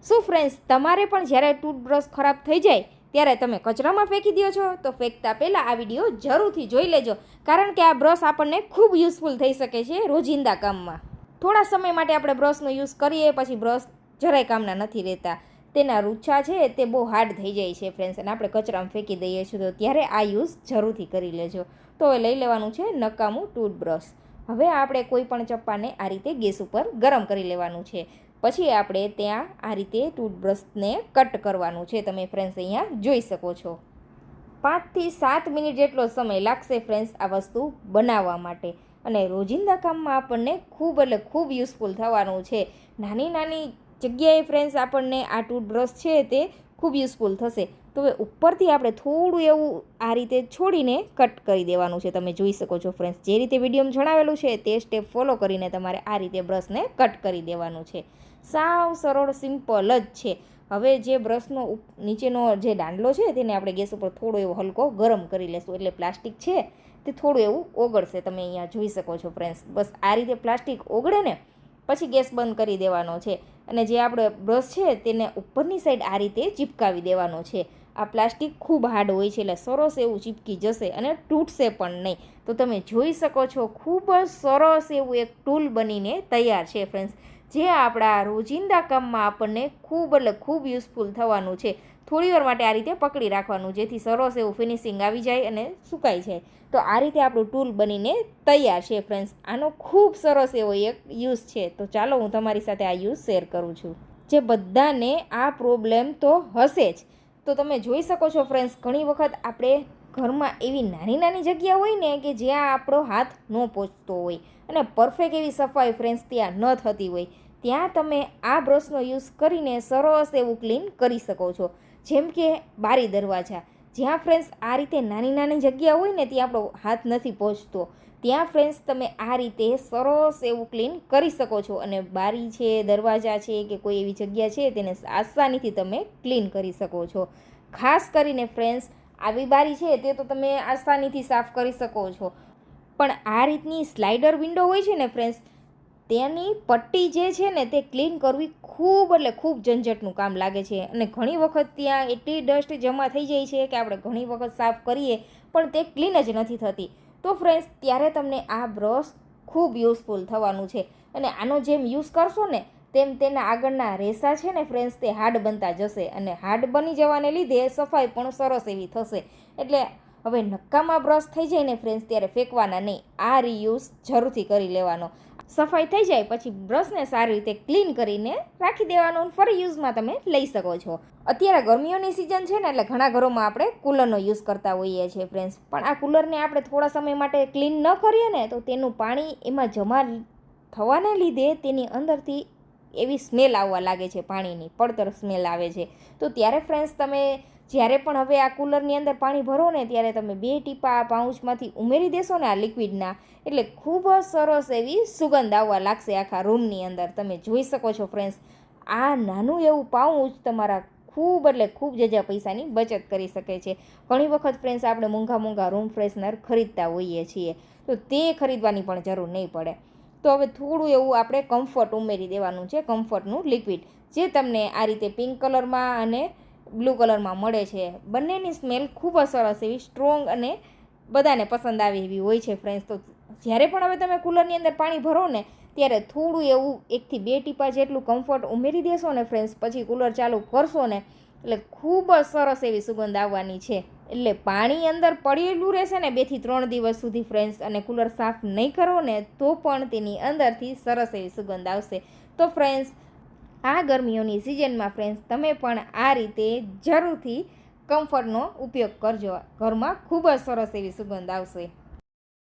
શું ફ્રેન્ડ્સ, તમારે પણ જ્યારે ટૂથબ્રશ ખરાબ થઈ જાય ત્યારે તમે કચરામાં ફેંકી દો છો? તો ફેંકતા પહેલાં આ વિડીયો જરૂરથી જોઈ લેજો, કારણ કે આ બ્રશ આપણને ખૂબ યુઝફુલ થઈ શકે છે રોજિંદા કામમાં. થોડા સમય માટે આપણે બ્રશનો યુઝ કરીએ પછી બ્રશ જરાય કામના નથી રહેતા. તેના રૂછા છે તે બહુ હાર્ડ થઈ જાય છે ફ્રેન્ડ્સ, અને આપણે કચરામાં ફેંકી દઈએ છીએ. તો ત્યારે આ યુઝ જરૂરથી કરી લેજો. તો હવે લઈ લેવાનું છે નકામું ટૂથબ્રશ. હવે આપણે કોઈ પણ ચપ્પાને આ રીતે ગેસ ઉપર ગરમ કરી લેવાનું છે. પછી આપણે ત્યાં આ રીતે ટૂથબ્રશને કટ કરવાનું છે. તમે ફ્રેન્ડ્સ અહીંયા જોઈ શકો છો. 5 થી 7 મિનિટ જેટલો સમય લાગશે ફ્રેન્ડ્સ આ વસ્તુ બનાવવા માટે, અને રોજિંદા કામમાં આપણને ખૂબ એટલે ખૂબ યુઝફુલ થવાનું છે. નાની નાની જગ્યાએ ફ્રેન્ડ્સ આપણને આ ટૂથબ્રશ છે તે ખૂબ યુઝફુલ થશે. તો હવે ઉપરથી આપણે થોડું એવું આ રીતે છોડીને કટ કરી દેવાનું છે. તમે જોઈ શકો છો ફ્રેન્ડ્સ, જે રીતે વિડીયોમાં જણાવેલું છે તે સ્ટેપ ફોલો કરીને તમારે આ રીતે બ્રશને કટ કરી દેવાનું છે. સાવ સરળ સિમ્પલ જ છે. હવે જે બ્રશનો નીચેનો જે દાંડલો છે તેને આપણે ગેસ ઉપર થોડો એવો હલકો ગરમ કરી લેશું, એટલે પ્લાસ્ટિક છે તે થોડું એવું ઓગળશે. તમે અહીંયા જોઈ શકો છો ફ્રેન્ડ્સ. બસ આ રીતે પ્લાસ્ટિક ઓગળે ને પછી ગેસ બંધ કરી દેવાનો છે, અને જે આપણે બ્રશ છે તેને ઉપરની સાઈડ આ રીતે ચીપકાવી દેવાનો છે. આ પ્લાસ્ટિક ખૂબ હાર્ડ હોય છે, એટલે સરસ એવું ચીપકી જશે અને તૂટશે પણ નહીં. તો તમે જોઈ શકો છો ખૂબ જ સરસ એવું એક ટૂલ બનીને તૈયાર છે ફ્રેન્ડ્સ, જે આપણા રોજિંદા કામમાં આપણને ખૂબ એટલે ખૂબ યુઝફુલ થવાનું છે. થોડીવાર માટે આ રીતે પકડી રાખવાનું, જેથી સરસ એવું ફિનિશિંગ આવી જાય અને સુકાઈ જાય. તો આ રીતે આપણું ટૂલ બનીને તૈયાર છે ફ્રેન્ડ્સ. આનો ખૂબ સરસ એવો એક યુઝ છે. તો ચાલો હું તમારી સાથે આ યુઝ શેર કરું છું, જે બધાને આ પ્રોબ્લેમ તો હશે જ. તો તમે જોઈ શકો છો ફ્રેન્ડ્સ, ઘણી વખત આપણે ઘરમાં એવી નાની નાની જગ્યા હોય ને કે જ્યાં આપણો હાથ ન પહોંચતો હોય, અને પરફેક્ટ એવી સફાઈ ફ્રેન્ડ્સ ત્યાં ન થતી હોય, ત્યાં તમે આ બ્રશનો યુઝ કરીને સરસ એવું ક્લીન કરી શકો છો. જેમ કે બારી દરવાજા, જ્યાં ફ્રેન્ડ્સ આ રીતે નાની નાની જગ્યા હોય ને ત્યાં આપણો હાથ નથી પહોંચતો, ત્યાં ફ્રેન્ડ્સ તમે આ રીતે સરસ એવું ક્લીન કરી શકો છો. અને બારી છે, દરવાજા છે કે કોઈ એવી જગ્યા છે તેને આસાનીથી તમે ક્લીન કરી શકો છો. ખાસ કરીને ફ્રેન્ડ્સ આવી બારી છે તે તો તમે આસાનીથી સાફ કરી શકો છો, પણ આ રીતની સ્લાઇડર વિન્ડો હોય છે ને ફ્રેન્ડ્સ, તેની પટ્ટી જે છે ને તે ક્લીન કરવી ખૂબ એટલે ખૂબ ઝંઝટનું કામ લાગે છે. અને ઘણી વખત ત્યાં એટલી ડસ્ટ જમા થઈ જાય છે કે આપણે ઘણી વખત સાફ કરીએ પણ તે ક્લીન જ નથી થતી. તો ફ્રેન્ડ્સ ત્યારે તમને આ બ્રશ ખૂબ યુઝફુલ થવાનું છે. અને આનો જેમ યુઝ કરશો ને તેમ તેના આગળના રેસા છે ને ફ્રેન્ડ્સ તે હાર્ડ બનતા જશે, અને હાર્ડ બની જવાને લીધે સફાઈ પણ સરસ એવી થશે. એટલે હવે નકામા બ્રશ થઈ જાય ને ફ્રેન્ડ્સ ત્યારે ફેંકવાના નહીં, આ રીયુઝ જરૂરથી કરી લેવાનો. સફાઈ થઈ જાય પછી બ્રશને સારી રીતે ક્લીન કરીને રાખી દેવાનું, ફરી યુઝમાં તમે લઈ શકો છો. અત્યારે ગરમીઓની સિઝન છે ને એટલે ઘણા ઘરોમાં આપણે કૂલરનો યુઝ કરતા હોઈએ છીએ ફ્રેન્ડ્સ, પણ આ કૂલરને આપણે થોડા સમય માટે ક્લીન ન કરીએ ને તો તેનું પાણી એમાં જમા થવાને લીધે તેની અંદરથી એવી સ્મેલ આવવા લાગે છે, પાણીની પડતર સ્મેલ આવે છે. તો ત્યારે ફ્રેન્ડ્સ તમે જ્યારે પણ હવે આ કૂલરની અંદર પાણી ભરો ને ત્યારે તમે 2 ટીપા આ પાઉચમાંથી ઉમેરી દેશો ને આ લિક્વિડના, એટલે ખૂબ જ સરસ એવી સુગંધ આવવા લાગશે આખા રૂમની અંદર. તમે જોઈ શકો છો ફ્રેન્ડ્સ, આ નાનું એવું પાઉચ તમારા ખૂબ એટલે ખૂબ જજા પૈસાની બચત કરી શકે છે. ઘણી વખત ફ્રેન્ડ્સ આપણે મોંઘા રૂમ ફ્રેશનર ખરીદતા હોઈએ છીએ, તો તે ખરીદવાની પણ જરૂર નહીં પડે. તો હવે થોડું એવું આપણે કમ્ફર્ટ ઉમેરી દેવાનું છે, કમ્ફર્ટનું લિક્વિડ, જે તમને આ રીતે પિંક કલરમાં અને બ્લુ કલરમાં મળે છે. બંનેની સ્મેલ ખૂબ જ સરસ એવી સ્ટ્રોંગ અને બધાને પસંદ આવે એવી હોય છે ફ્રેન્ડ્સ. તો જ્યારે પણ હવે તમે કૂલરની અંદર પાણી ભરો ને ત્યારે થોડું એવું 1 થી 2 ટીપા જેટલું કમ્ફર્ટ ઉમેરી દેશો ને ફ્રેન્ડ્સ, પછી કૂલર ચાલુ કરશો ને એટલે ખૂબ જ સરસ એવી સુગંધ આવવાની છે. એટલે પાણી અંદર પડેલું રહેશે ને 2 થી 3 દિવસ સુધી ફ્રેન્ડ્સ, અને કૂલર સાફ નહીં કરો ને તો પણ તેની અંદરથી સરસ એવી સુગંધ આવશે. તો ફ્રેન્ડ્સ આ ગરમીઓની સિઝનમાં ફ્રેન્ડ્સ તમે પણ આ રીતે જરૂરથી કમ્ફર્ટનો ઉપયોગ કરજો, ઘરમાં ખૂબ જ સરસ એવી સુગંધ આવશે.